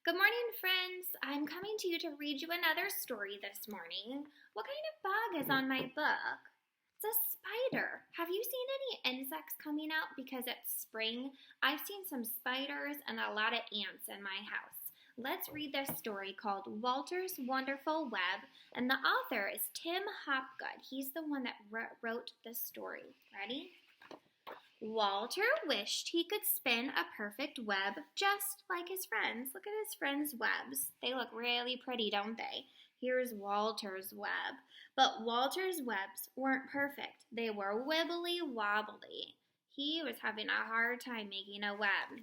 Good morning, friends. I'm coming to you to read you another story this morning. What kind of bug is on my book? It's a spider. Have you seen any insects coming out because it's spring? I've seen some spiders and a lot of ants in my house. Let's read this story called Walter's Wonderful Web, and the author is Tim Hopgood. He's the one that wrote this story. Ready? Walter wished he could spin a perfect web just like his friends. Look at his friends' webs. They look really pretty, don't they? Here's Walter's web. But Walter's webs weren't perfect. They were wibbly wobbly. He was having a hard time making a web.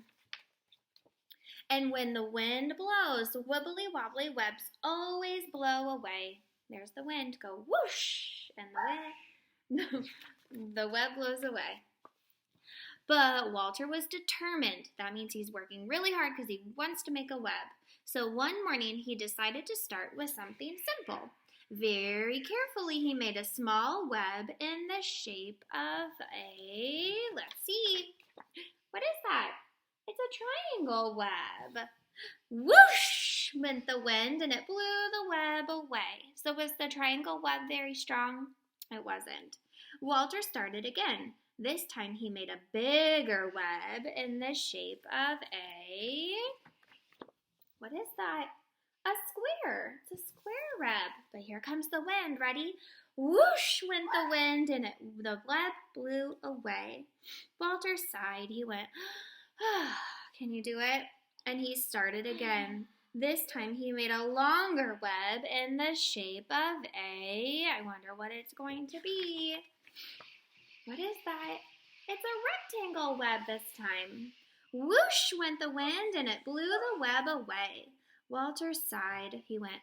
And when the wind blows, the wibbly wobbly webs always blow away. There's the wind. Go whoosh, and the web blows away. But Walter was determined. That means he's working really hard because he wants to make a web. So one morning he decided to start with something simple. Very carefully he made a small web in the shape of a, let's see, what is that? It's a triangle web. Whoosh went the wind and it blew the web away. So was the triangle web very strong? It wasn't. Walter started again. This time he made a bigger web in the shape of a, what is that? A square. It's a square web. But here comes the wind. Ready? Whoosh went the wind and the web blew away. Walter sighed. He went, can you do it? And he started again. This time he made a longer web in the shape of a, I wonder what it's going to be. What is that? It's a rectangle web this time. Whoosh went the wind and it blew the web away. Walter sighed. He went,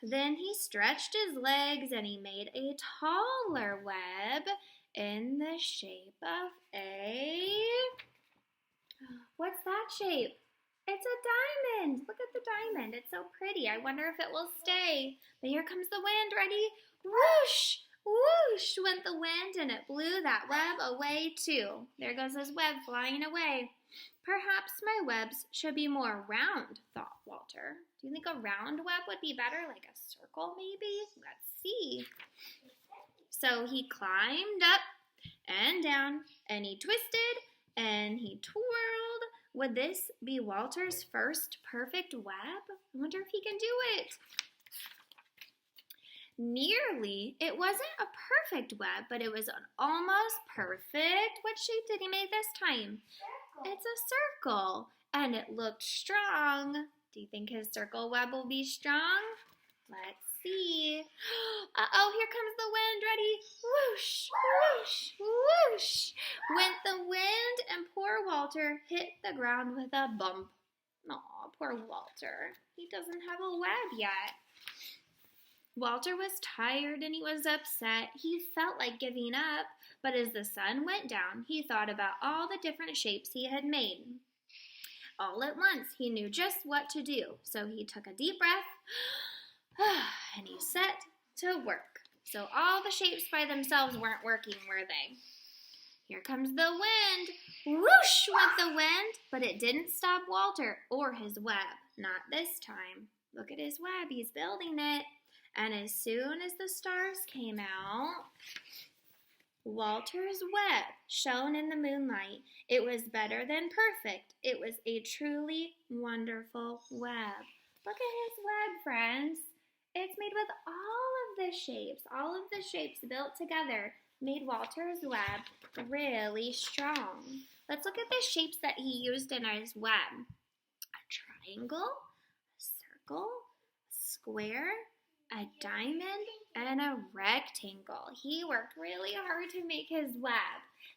Then he stretched his legs and he made a taller web in the shape of a, what's that shape? It's a diamond. Look at the diamond. It's so pretty. I wonder if it will stay. But here comes the wind. Ready? Whoosh! Whoosh went the wind and it blew that web away too. There goes his web flying away. Perhaps my webs should be more round, thought Walter. Do you think a round web would be better, like a circle maybe? Let's see. So he climbed up and down and he twisted and he twirled. Would this be Walter's first perfect web? I wonder if he can do it. Nearly. It wasn't a perfect web, but it was an almost perfect. What shape did he make this time? Circle. It's a circle, and it looked strong. Do you think his circle web will be strong? Let's see. Uh-oh, here comes the wind. Ready? Whoosh, whoosh, whoosh. Went the wind, and poor Walter hit the ground with a bump. Aw, poor Walter. He doesn't have a web yet. Walter was tired and he was upset. He felt like giving up, but as the sun went down, he thought about all the different shapes he had made. All at once, he knew just what to do, so he took a deep breath and he set to work. So all the shapes by themselves weren't working, were they? Here comes the wind. Whoosh went the wind, but it didn't stop Walter or his web. Not this time. Look at his web. He's building it. And as soon as the stars came out, Walter's web shone in the moonlight. It was better than perfect. It was a truly wonderful web. Look at his web, friends. It's made with all of the shapes built together made Walter's web really strong. Let's look at the shapes that he used in his web. A triangle, a circle, a square, a diamond, and a rectangle. He worked really hard to make his web.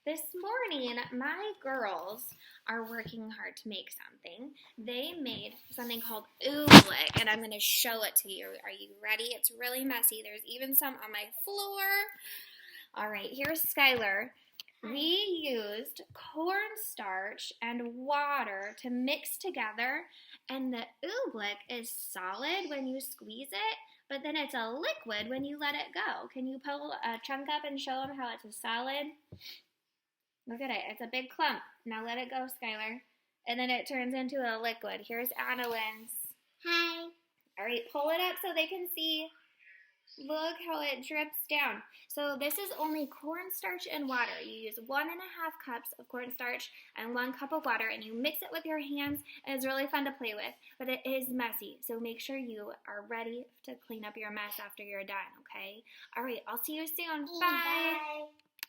This morning, my girls are working hard to make something. They made something called Oobleck, and I'm going to show it to you. Are you ready? It's really messy. There's even some on my floor. All right, here's Skylar. We used cornstarch and water to mix together, and the Oobleck is solid when you squeeze it, but then it's a liquid when you let it go. Can you pull a chunk up and show them how it's a solid? Look at it. It's a big clump. Now let it go, Skylar. and then it turns into a liquid. Here's Annalyn's. Hi. All right, pull it up so they can see. Look how it drips down. So this is only cornstarch and water. You use 1.5 cups of cornstarch and 1 cup of water, and you mix it with your hands. And it's really fun to play with, but it is messy. So make sure you are ready to clean up your mess after you're done, okay? All right, I'll see you soon. Bye. Bye.